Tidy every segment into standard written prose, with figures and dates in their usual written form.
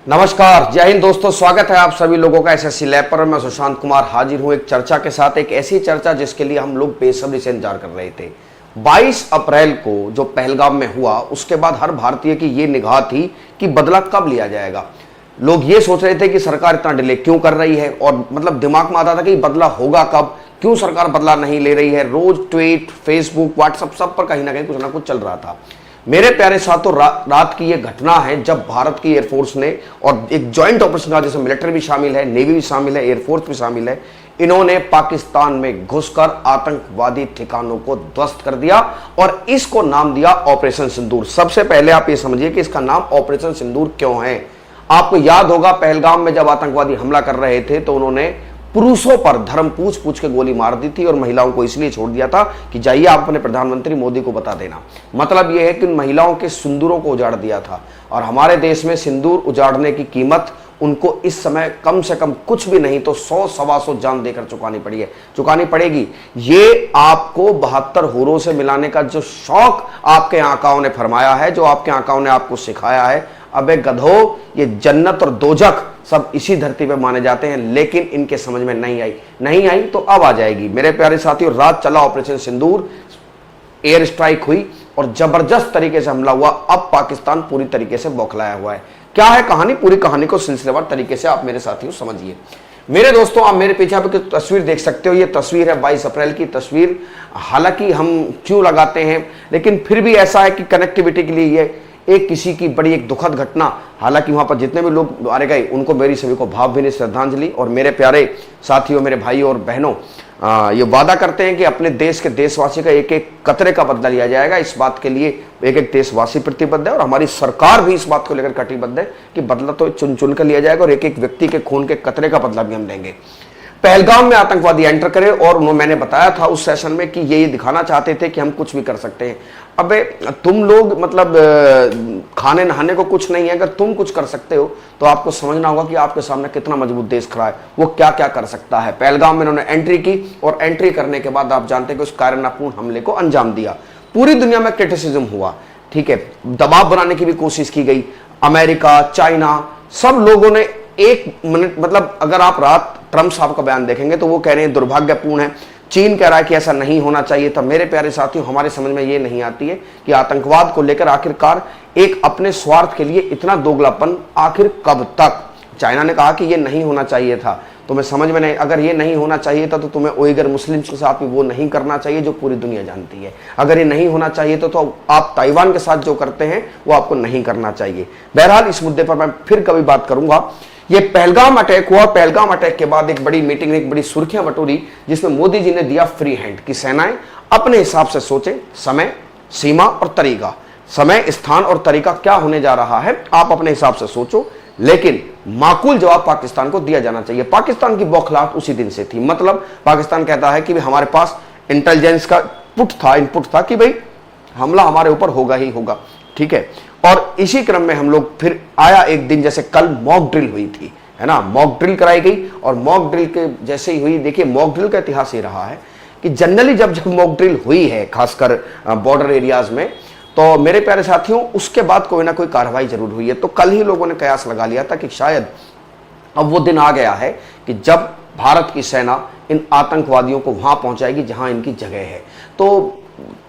नमस्कार, जय हिंद दोस्तों। स्वागत है आप सभी लोगों का एसएससी लैब पर। मैं सुशांत कुमार हाजिर हूं एक चर्चा के साथ, एक ऐसी चर्चा जिसके लिए हम लोग बेसब्री से इंतजार कर रहे थे। 22 अप्रैल को जो पहलगाम में हुआ, उसके बाद हर भारतीय की ये निगाह थी कि बदला कब लिया जाएगा। लोग ये सोच रहे थे कि सरकार इतना डिले क्यों कर रही है, और मतलब दिमाग में आता था कि बदला होगा कब, क्यों सरकार बदला नहीं ले रही है। रोज ट्वीट, फेसबुक, व्हाट्सएप सब पर कहीं ना कुछ चल रहा था। मेरे प्यारे साथियों, रात की ये घटना है जब भारत की एयरफोर्स ने, और एक जॉइंट ऑपरेशन का जिसमें मिलिट्री भी शामिल है, नेवी भी शामिल है, एयरफोर्स भी शामिल है, इन्होंने पाकिस्तान में घुसकर आतंकवादी ठिकानों को ध्वस्त कर दिया और इसको नाम दिया ऑपरेशन सिंदूर। सबसे पहले आप ये समझिए कि इसका नाम ऑपरेशन सिंदूर क्यों है। आपको याद होगा पहलगाम में जब आतंकवादी हमला कर रहे थे तो उन्होंने पुरुषों पर धर्म पूछ पूछ के गोली मार दी थी और महिलाओं को इसलिए छोड़ दिया था कि जाइए आप अपने प्रधानमंत्री मोदी को बता देना। मतलब यह है कि उन महिलाओं के सिंदूरों को उजाड़ दिया था, और हमारे देश में सिंदूर उजाड़ने की कीमत उनको इस समय कम से कम कुछ भी नहीं तो 100-125 जान देकर चुकानी पड़ेगी। ये आपको 72 होरों से मिलाने का जो शौक आपके आकाओं ने फरमाया है, जो आपके आकाओं ने आपको सिखाया है, अबे गधो, ये जन्नत और दोजख सब इसी धरती पे माने जाते हैं, लेकिन इनके समझ में नहीं आई तो अब आ जाएगी। मेरे प्यारे साथियों, रात चला ऑपरेशन सिंदूर, एयर स्ट्राइक हुई और जबरदस्त तरीके से हमला हुआ। अब पाकिस्तान पूरी तरीके से बौखलाया हुआ है। क्या है कहानी, पूरी कहानी को सिलसिलेवार तरीके से आप मेरे साथियों समझिए। मेरे दोस्तों, आप मेरे पीछे आप तस्वीर देख सकते हो। ये तस्वीर है 22 अप्रैल की तस्वीर। हालांकि हम क्यों लगाते हैं, लेकिन फिर भी ऐसा है कि कनेक्टिविटी के लिए ये एक किसी की बड़ी एक दुखद घटना। हालांकि वहां पर जितने भी लोग मारे गए उनको मेरी सभी को भावभीनी श्रद्धांजलि। और मेरे प्यारे साथियों, मेरे भाइयों और बहनों, ये वादा करते हैं कि अपने देश के देशवासी का एक एक कतरे का बदला लिया जाएगा। इस बात के लिए एक एक देशवासी प्रतिबद्ध है और हमारी सरकार भी इस बात को लेकर कटिबद्ध है कि बदला तो चुन चुन कर लिया जाएगा और एक एक व्यक्ति के खून के कतरे का बदला भी हम लेंगे। पहलगाम में आतंकवादी एंटर करे और मैंने बताया था उस सेशन में कि ये दिखाना चाहते थे कि हम कुछ भी कर सकते हैं। अबे तुम लोग मतलब खाने नहाने को कुछ नहीं है, अगर तुम कुछ कर सकते हो तो आपको समझना होगा कि आपके सामने कितना मजबूत देश खड़ा है, वो क्या क्या कर सकता है। पहलगाम में उन्होंने एंट्री की और एंट्री करने के बाद आप जानते हैं कि उस कायरतापूर्ण हमले को अंजाम दिया। पूरी दुनिया में क्रिटिसिज्म हुआ, ठीक है, दबाव बनाने की भी कोशिश की गई। अमेरिका, चाइना, सब लोगों ने एक मिनट, मतलब अगर आप रात ट्रंप साहब का बयान देखेंगे तो वो कह रहे हैं दुर्भाग्यपूर्ण है, चीन कह रहा है कि ऐसा नहीं होना चाहिए था। मेरे प्यारे साथियों, हमारे समझ में ये नहीं आती है कि आतंकवाद को लेकर आखिरकार एक अपने स्वार्थ के लिए इतना दोगलापन आखिर कब तक। चाइना ने कहा कि ये नहीं होना चाहिए था, तुम्हें समझ में नहीं, अगर ये नहीं होना चाहिए था तो तुम्हें उइगर मुस्लिम्स के साथ भी वो नहीं करना चाहिए जो पूरी दुनिया जानती है। अगर ये नहीं होना चाहिए तो आप ताइवान के साथ जो करते हैं वो आपको नहीं करना चाहिए। बहरहाल इस मुद्दे पर मैं फिर कभी बात करूंगा। ये पहलगाम अटैक हुआ, पहलगाम अटैक के बाद एक बड़ी मीटिंग, एक बड़ी सुर्खियां बटोरी, जिसमें मोदी जी ने दिया फ्री हैंड कि सेनाएं अपने हिसाब से सोचें, समय, सीमा और तरीका, समय, स्थान और तरीका क्या होने जा रहा है आप अपने हिसाब से सोचो, लेकिन माकूल जवाब पाकिस्तान को दिया जाना चाहिए। पाकिस्तान की बौखलाहट उसी दिन से थी। मतलब पाकिस्तान कहता है कि हमारे पास इंटेलिजेंस का इनपुट था कि भाई हमला हमारे ऊपर होगा ही होगा, ठीक है। और इसी क्रम में हम लोग फिर आया एक दिन, जैसे कल मॉक ड्रिल हुई थी, है ना, मॉक ड्रिल कराई गई। और मॉक ड्रिल के जैसे ही हुई, देखिए मॉक ड्रिल का इतिहास ये रहा है कि जनरली जब मॉक ड्रिल हुई है, खासकर बॉर्डर एरियाज में, तो मेरे प्यारे साथियों उसके बाद कोई ना कोई कार्रवाई जरूर हुई है। तो कल ही लोगों ने कयास लगा लिया था कि शायद अब वो दिन आ गया है कि जब भारत की सेना इन आतंकवादियों को वहां पहुंचाएगी जहां इनकी जगह है। तो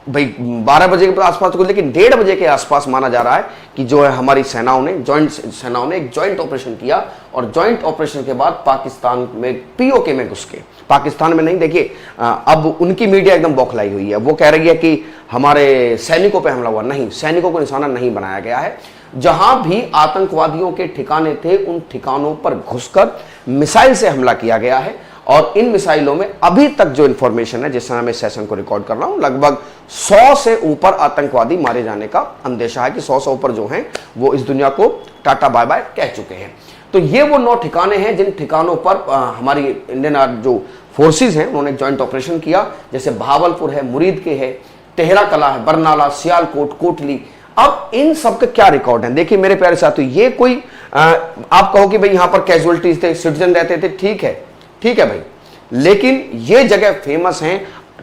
भाई 12 बजे के आसपास को, लेकिन 1:30 बजे के आसपास माना जा रहा है कि जो है हमारी सेनाओं ने, सेनाओं ने एक जॉइंट ऑपरेशन किया। और जॉइंट ऑपरेशन के बाद पाकिस्तान में पीओके में घुस के, पाकिस्तान में नहीं, देखिए अब उनकी मीडिया एकदम बौखलाई हुई है। वो कह रही है कि हमारे सैनिकों पे हमला हुआ। नहीं, सैनिकों को निशाना नहीं बनाया गया है। जहां भी आतंकवादियों के ठिकाने थे उन ठिकानों पर घुसकर मिसाइल से हमला किया गया है। और इन मिसाइलों में अभी तक जो इंफॉर्मेशन है, जिस समय मैं सेशन को रिकॉर्ड कर रहा हूं, लगभग 100 से ऊपर आतंकवादी मारे जाने का अंदेशा है कि 100 से ऊपर जो हैं वो इस दुनिया को टाटा बाय बाय कह चुके हैं। तो ये वो 9 ठिकाने हैं जिन ठिकानों पर हमारी इंडियन जो फोर्सेज हैं उन्होंने जॉइंट ऑपरेशन किया। जैसे भावलपुर है, मुरीद के है, तेहरा कला है, बरनाला, सियालकोट, कोटली। अब इन सब के क्या रिकॉर्ड हैं? देखिए मेरे प्यारे साथियों, ये कोई आप कहो कि भाई यहां पर कैजुअलिटीज थे, सिटीजन रहते थे, ठीक है भाई, लेकिन ये जगह फेमस हैं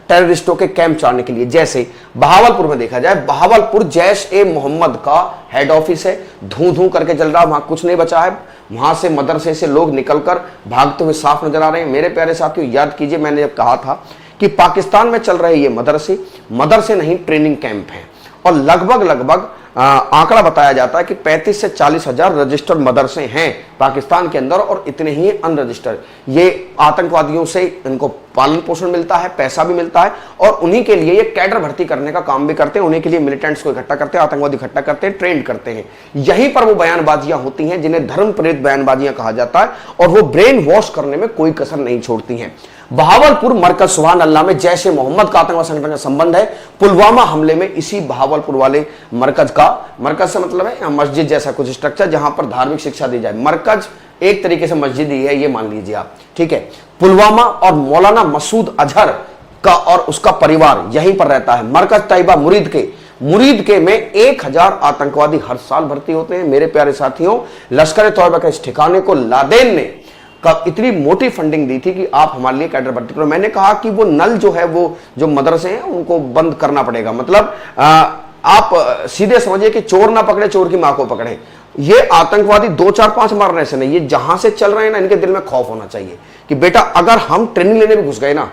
टेररिस्टों के कैंप चलाने के लिए। जैसे बहावलपुर में देखा जाए, बहावलपुर जैश ए मोहम्मद का हेड ऑफिस है, धूं धूं करके जल रहा, वहां कुछ नहीं बचा है। वहां से मदरसे से लोग निकलकर भागते हुए साफ नजर आ रहे हैं। मेरे प्यारे साथियों, याद कीजिए मैंने जब कहा था कि पाकिस्तान में चल रहे ये मदरसे नहीं ट्रेनिंग कैंप हैं, और लगभग आंकड़ा बताया जाता है कि 35 से 40 हजार रजिस्टर्ड मदरसे हैं पाकिस्तान के अंदर, और इतने ही अनरजिस्टर्ड। ये आतंकवादियों से इनको पालन पोषण मिलता है, पैसा भी मिलता है, और उन्हीं के लिए ये कैडर भर्ती करने का काम भी करते हैं, उन्हीं के लिए मिलिटेंट्स को इकट्ठा करते हैं, आतंकवादी इकट्ठा करते हैं, ट्रेंड करते हैं। यहीं पर वो बयानबाजियां होती हैं जिन्हें धर्म प्रेरित बयानबाजियां कहा जाता है, और वो ब्रेन वॉश करने में कोई कसर नहीं छोड़ती हैं। बहावलपुर मरकज सुभान अल्लाह में जैश ए मोहम्मद का आतंकवादी संगठन का संबंध है। पुलवामा हमले में इसी बहावलपुर वाले मरकज से मतलब है मस्जिद जैसा कुछ स्ट्रक्चर जहां पर धार्मिक शिक्षा दी जाए। मरकज एक तरीके से मस्जिद ही है, ये मान लीजिए आप, ठीक है। पुलवामा और मौलाना मसूद अजहर का और उसका परिवार यहीं पर रहता है। मरकज तैयबा मुरीद के में 1000 आतंकवादी हर साल भर्ती होते हैं। मेरे प्यारे साथियों, लश्कर तैयबा के इस ठिकाने को लादेन ने इतनी मोटी फंडिंग दी थी कि आप हमारे लिए कैडर भर्ती करो। मैंने कहा कि वो नल जो है, वो जो मदरसे हैं उनको बंद करना पड़ेगा। मतलब आप सीधे समझिए कि चोर ना पकड़े, चोर की मां को पकड़े। ये आतंकवादी 2 4 5 मारने से नहीं, ये जहां से चल रहे हैं ना, इनके दिल में खौफ होना चाहिए कि बेटा अगर हम ट्रेनिंग लेने में घुस गए ना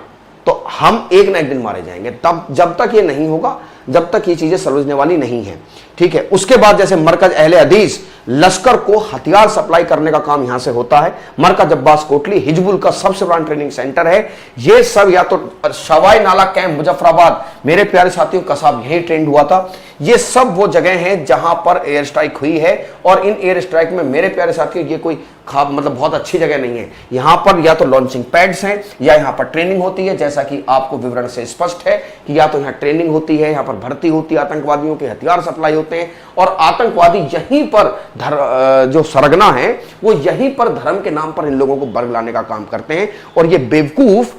तो हम एक ना एक दिन मारे जाएंगे। तब जब तक ये नहीं होगा, जब तक ये चीजें समझने वाली नहीं है, ठीक है। उसके बाद जैसे मरकज अहले हदीस, लश्कर को हथियार सप्लाई करने का काम यहां से होता है। मरकज अब्बास कोटली हिजबुल का सबसे बड़ा ट्रेनिंग सेंटर है। ये सब या तो शवाई नाला कैंप मुजफ्फराबाद, मेरे प्यारे साथियों कसाब यही ट्रेंड हुआ था। ये सब वो जगह हैं जहां पर एयर स्ट्राइक हुई है, और इन एयर स्ट्राइक में मेरे प्यारे साथियों ये कोई मतलब बहुत अच्छी जगह नहीं है। यहां पर या तो लॉन्चिंग पैड्स हैं या यहां पर ट्रेनिंग होती है, जैसा कि आपको विवरण से स्पष्ट है कि या तो यहां ट्रेनिंग होती है, यहां पर भर्ती होती है आतंकवादियों के, हथियार सप्लाई होते हैं, और आतंकवादी यहीं पर जो सरगना है वो यहीं पर धर्म के नाम पर इन लोगों को बरग लाने का काम करते हैं। और ये बेवकूफ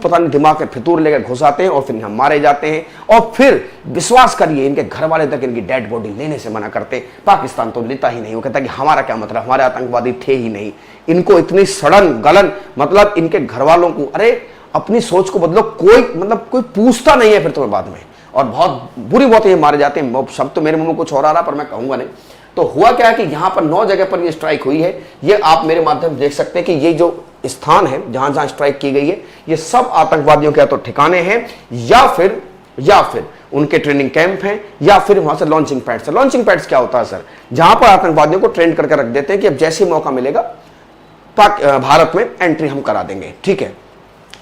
पता नहीं दिमाग के फितूर लेकर घुस आते हैं और फिर यहां मारे जाते हैं, और फिर विश्वास करिए इनके घर वाले तक इनकी डेड बॉडी लेने से मना करते। पाकिस्तान तो लेता ही नहीं, वो कहता कि हमारा क्या मतलब, हमारे आतंकवादी थे ही नहीं। इनको इतनी सड़न गलन, मतलब इनके घर वालों को, अरे अपनी सोच को बदलो, कोई पूछता नहीं है फिर तुम्हें बाद में, और बहुत बुरी बात ये मारे जाते हैं। शब्द तो मेरे मुंह में कुछ और आ रहा पर मैं कहूंगा नहीं। तो हुआ क्या है कि यहां पर 9 जगह पर ये स्ट्राइक हुई है। ये आप मेरे माध्यम से देख सकते हैं कि ये जो स्थान है जहां जहां स्ट्राइक की गई है, ये सब आतंकवादियों के या तो ठिकाने हैं या फिर उनके ट्रेनिंग कैंप हैं, या फिर वहां से लॉन्चिंग पैड्स। लॉन्चिंग पैड्स क्या होता है सर? जहां पर आतंकवादियों को ट्रेन करके रख देते हैं कि अब जैसे ही मौका मिलेगा भारत में एंट्री हम करा देंगे, ठीक है।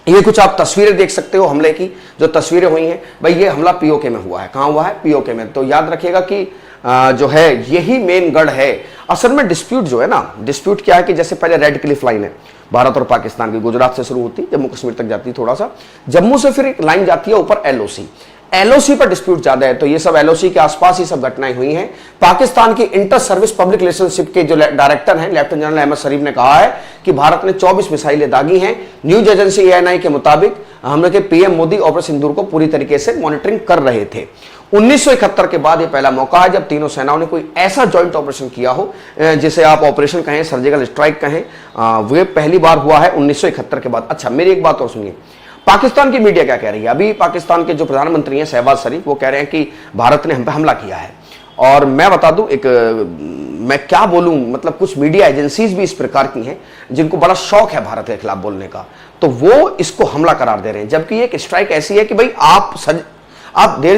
ये कुछ आप तस्वीरें देख सकते हो हमले की, जो तस्वीरें हुई हैं। भाई ये हमला पीओके में हुआ है। कहां हुआ है? पीओके में। तो याद रखिएगा कि जो है यही मेन गढ़ है। असल में डिस्प्यूट जो है ना, डिस्प्यूट क्या है कि जैसे पहले रेड क्लिफ लाइन है भारत और पाकिस्तान की, गुजरात से शुरू होती, जम्मू कश्मीर तक जाती, थोड़ा सा जम्मू से फिर एक लाइन जाती है ऊपर एलओसी पर डिस्प्यूट ज्यादा है। तो ये सब एलओसी के आसपास ही सब घटनाएं हुई हैं। पाकिस्तान की इंटर सर्विस पब्लिक रिलेशनशिप के जो डायरेक्टर हैं लेफ्टिनेंट जनरल अहमद शरीफ ने कहा है कि भारत ने 24 मिसाइलें दागी हैं। न्यूज एजेंसी एएनआई के मुताबिक हमले के पीएम मोदी ऑपरेशन सिंदूर को पूरी तरीके से मॉनिटरिंग कर रहे थे। 1971 के बाद यह पहला मौका है जब तीनों सेनाओं ने कोई ऐसा जॉइंट ऑपरेशन किया हो, जिसे आप ऑपरेशन कहें, सर्जिकल स्ट्राइक कहें, वह पहली बार हुआ है 1971 के बाद। अच्छा, मेरी एक बात और सुनिए, पाकिस्तान की मीडिया क्या कह रही है? अभी पाकिस्तान के जो प्रधानमंत्री हैं शहबाज शरीफ, वो कह रहे हैं कि भारत ने हम पे हमला किया है। और मैं बता दूं, मैं क्या बोलूं, मतलब कुछ मीडिया एजेंसीज भी इस प्रकार की हैं जिनको बड़ा शौक है भारत के खिलाफ बोलने का, तो वो इसको हमला करार दे रहे हैं। जबकि एक स्ट्राइक ऐसी है कि भाई there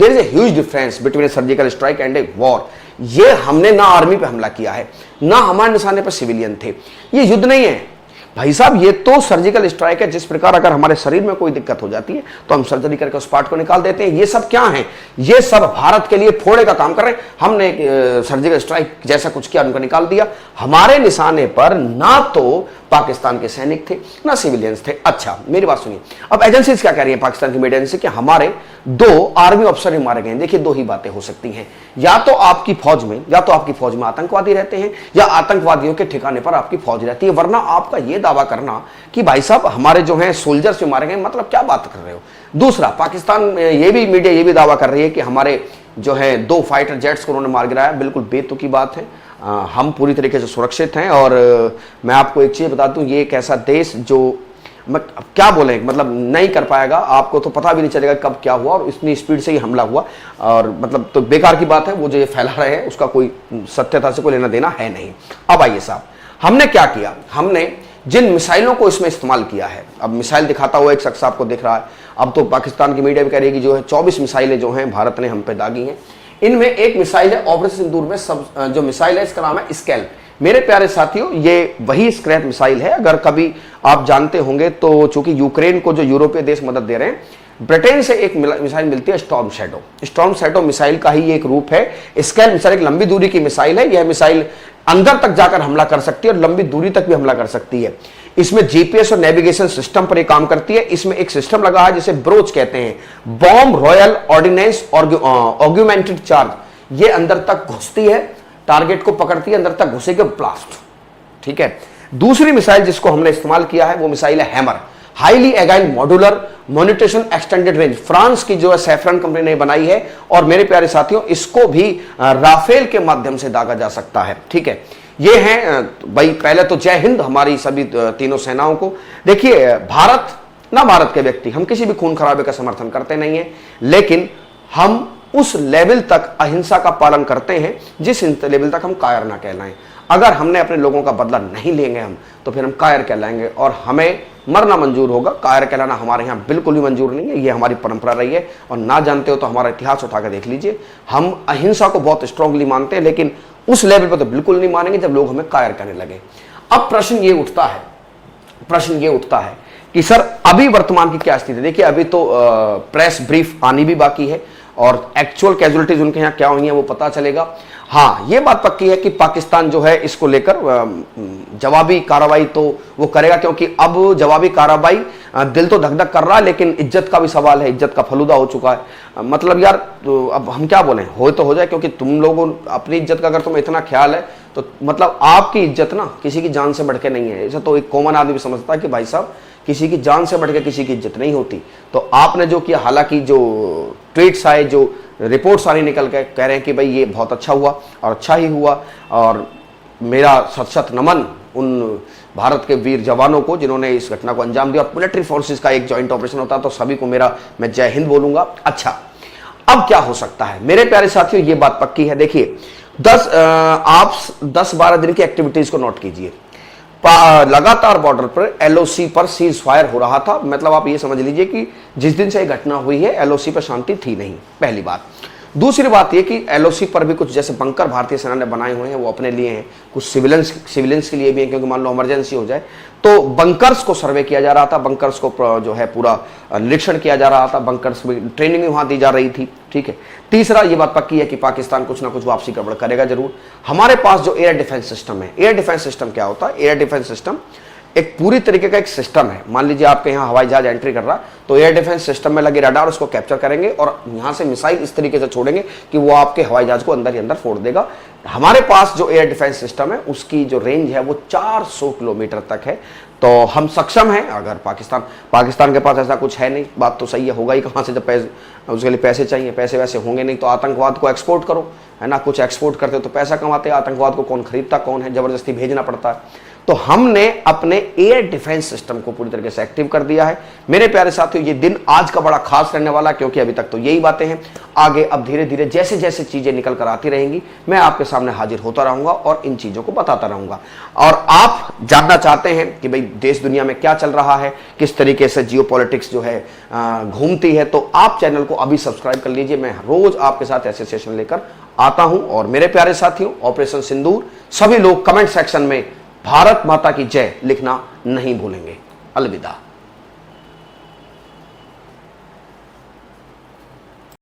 is a huge difference between a surgical strike and a war. ये हमने ना आर्मी पे हमला किया है, ना हमारे निशाने पर सिविलियन थे। ये युद्ध नहीं है भाई साहब, ये तो सर्जिकल स्ट्राइक है। जिस प्रकार अगर हमारे शरीर में कोई दिक्कत हो जाती है तो हम सर्जरी करके उस पार्ट को निकाल देते हैं। ये सब क्या है? ये सब भारत के लिए फोड़े का काम कर रहे हैं। हमने सर्जिकल स्ट्राइक जैसा कुछ किया, उनको निकाल दिया। हमारे निशाने पर ना तो पाकिस्तान के सैनिक थे ना सिविलियंस थे। अच्छा, मेरी बात सुनिए, अब एजेंसीज क्या कह रही है, पाकिस्तान की मीडिया एजेंसी, कि हमारे 2 आर्मी ऑफिसर ही मारे गए। देखिए, 2 ही बातें हो सकती हैं, या तो आपकी फौज में आतंकवादी रहते हैं, या आतंकवादियों के ठिकाने पर आपकी फौज रहती है। वरना आपका यह दावा करना कि भाई साहब हमारे जो हैं सोल्जर्स भी मारे गए, मतलब क्या बात कर रहे हो? दूसरा, पाकिस्तान मीडिया ये भी दावा कर रही है कि हमारे जो है 2 फाइटर जेट्स को उन्होंने मार गिराया। बिल्कुल बेतुकी बात है। हम पूरी तरीके से सुरक्षित हैं। और मैं आपको एक चीज बता दूं, ये एक ऐसा देश जो अब क्या बोले, मतलब नहीं कर पाएगा, आपको तो पता भी नहीं चलेगा कब क्या हुआ, और इतनी स्पीड से ही हमला हुआ, और मतलब तो बेकार की बात है। वो जो ये फैला रहे हैं उसका कोई सत्यता से कोई लेना देना है नहीं। अब आइए साहब, हमने क्या किया, हमने जिन मिसाइलों को इसमें इस्तेमाल किया है, अब मिसाइल दिखाता हुआ एक शख्स आपको दिख रहा है। अब तो पाकिस्तान की मीडिया भी कह रही है कि जो है 24 मिसाइलें जो हैं भारत ने हम पे दागी हैं। इनमें एक मिसाइल है ऑपरेशन सिंदूर में, सब जो मिसाइल है इसका नाम है स्कैल्प। मेरे प्यारे साथियों, ये वही स्क्रैप मिसाइल है। अगर कभी आप जानते होंगे तो चूंकि यूक्रेन को जो यूरोपीय देश मदद दे रहे हैं, ब्रिटेन से एक मिसाइल मिलती है storm shadow. Storm shadow missile का ही एक रूप है। स्कैल्प मिसाइल एक लंबी दूरी की मिसाइल है। यह मिसाइल अंदर तक जाकर हमला कर सकती है और लंबी दूरी तक भी हमला कर सकती है। इसमें जीपीएस और नेविगेशन सिस्टम पर यह काम करती है। इसमें एक सिस्टम लगा है जिसे ब्रोच कहते हैं, bomb royal ordnance augmented charge. ये अंदर तक घुसती है, टारगेट को पकड़ती है, अंदर तक घुसेगी, ब्लास्ट। ठीक है। दूसरी मिसाइल जिसको हमने इस्तेमाल किया है वो मिसाइल है hammer, highly agile modular munition extended range. France की जो है सैफरन कंपनी ने बनाई है, और मेरे प्यारे साथियों इसको भी राफेल के माध्यम से दागा जा सकता है। ठीक है। ये हैं भाई, पहले तो जय हिंद हमारी सभी तीनों सेनाओं को। देखिए, भारत ना भारत के व्यक्ति, हम किसी भी खून खराबे का समर्थन करते नहीं है, लेकिन हम उस लेवल तक अहिंसा का पालन करते हैं जिस लेवल तक हम कायर ना कहलाएं। अगर हमने अपने लोगों का बदला नहीं लेंगे हम, तो फिर हम कायर कहलाएंगे, और हमें मरना मंजूर होगा। कायर कहलाना हमारे यहाँ बिल्कुल भी मंजूर नहीं है। ये हमारी परंपरा रही है, और ना जानते हो तो हमारा इतिहास उठाकर देख लीजिए। हम अहिंसा को बहुत स्ट्रांगली मानते हैं, लेकिन उस लेवल पर तो बिल्कुल नहीं मानेंगे जब लोग हमें कायर कहने लगे। अब प्रश्न ये उठता है कि सर अभी वर्तमान की क्या स्थिति है। देखिए, अभी तो प्रेस ब्रीफ आनी भी बाकी है, और एक्चुअल कैजुअलिटीज उनके यहाँ क्या हुई है वो पता चलेगा। हाँ, ये बात पक्की है कि पाकिस्तान जो है इसको लेकर जवाबी कार्रवाई तो वो करेगा, क्योंकि अब जवाबी कार्रवाई दिल तो धक धक कर रहा है, लेकिन इज्जत का भी सवाल है। इज्जत का फलूदा हो चुका है। मतलब यार, तो अब हम क्या बोलें, हो तो हो जाए, क्योंकि तुम लोगों अपनी इज्जत का अगर तुम्हें इतना ख्याल है तो मतलब आपकी इज्जत ना किसी की जान से बढ़ के नहीं है। ऐसा तो एक कॉमन आदमी भी समझता है कि भाई साहब किसी की जान से बढ़ के किसी की इज्जत नहीं होती। तो आपने जो किया, हालांकि जो ट्वीट्स आए, जो रिपोर्ट सारी निकल के कह रहे हैं कि भाई ये बहुत अच्छा हुआ, और अच्छा ही हुआ, और मेरा सत सत नमन उन भारत के वीर जवानों को जिन्होंने इस घटना को अंजाम दिया। मिलिट्री फोर्सेस का एक जॉइंट ऑपरेशन होता है, तो सभी को मैं जय हिंद बोलूंगा। अच्छा, अब क्या हो सकता है मेरे प्यारे साथियों, ये बात पक्की है। देखिए, आप 10-12 दिन की एक्टिविटीज को नोट कीजिए। लगातार बॉर्डर पर एलओसी पर सीज फायर हो रहा था। मतलब आप ये समझ लीजिए कि जिस दिन से ये घटना हुई है एलओसी पर शांति थी नहीं, पहली बात। दूसरी बात ये कि एलओसी पर भी कुछ जैसे बंकर भारतीय सेना ने बनाए हुए हैं, वो अपने लिए हैं, कुछ सिविलियंस के लिए भी हैं, क्योंकि मान लो इमरजेंसी हो जाए तो बंकर्स को सर्वे किया जा रहा था, बंकर्स को जो है पूरा निरीक्षण किया जा रहा था, बंकर्स की ट्रेनिंग भी वहां दी जा रही थी। ठीक है। तीसरा, ये बात पक्की है कि पाकिस्तान कुछ ना कुछ वापसी गड़बड़ करेगा जरूर। हमारे पास जो एयर डिफेंस सिस्टम है, एयर डिफेंस सिस्टम क्या होता है? एयर डिफेंस सिस्टम एक पूरी तरीके का एक सिस्टम है। मान लीजिए आपके यहाँ हवाई जहाज एंट्री कर रहा है, तो एयर डिफेंस सिस्टम में लगे रडार उसको कैप्चर करेंगे और यहाँ से मिसाइल इस तरीके से छोड़ेंगे कि वो आपके हवाई जहाज को अंदर ही अंदर फोड़ देगा। हमारे पास जो एयर डिफेंस सिस्टम है उसकी जो रेंज है वो 400 किलोमीटर तक है। तो हम सक्षम हैं। अगर पाकिस्तान के पास ऐसा कुछ है नहीं, बात तो सही है, होगा ही कहाँ से जब उसके लिए पैसे चाहिए, पैसे वैसे होंगे नहीं तो आतंकवाद को एक्सपोर्ट करो, है ना। कुछ एक्सपोर्ट करते तो पैसा कमाते, आतंकवाद को कौन खरीदता, कौन है, जबरदस्ती भेजना पड़ता है। तो हमने अपने एयर डिफेंस सिस्टम को पूरी तरीके से एक्टिव कर दिया है। मेरे प्यारे साथियों, ये दिन आज का बड़ा खास रहने वाला, क्योंकि अभी तक तो यही बातें हैं। आगे अब धीरे धीरे जैसे जैसे चीजें निकल कर आती रहेंगी, मैं आपके सामने हाजिर होता रहूंगा और इन चीजों को बताता रहूंगा। और आप जानना चाहते हैं कि भाई देश दुनिया में क्या चल रहा है, किस तरीके से जियोपॉलिटिक्स जो है घूमती है, तो आप चैनल को अभी सब्सक्राइब कर लीजिए। मैं रोज आपके साथ ऐसे सेशन लेकर आता हूं। और मेरे प्यारे साथियों, ऑपरेशन सिंदूर, सभी लोग कमेंट सेक्शन में भारत माता की जय लिखना नहीं भूलेंगे। अलविदा।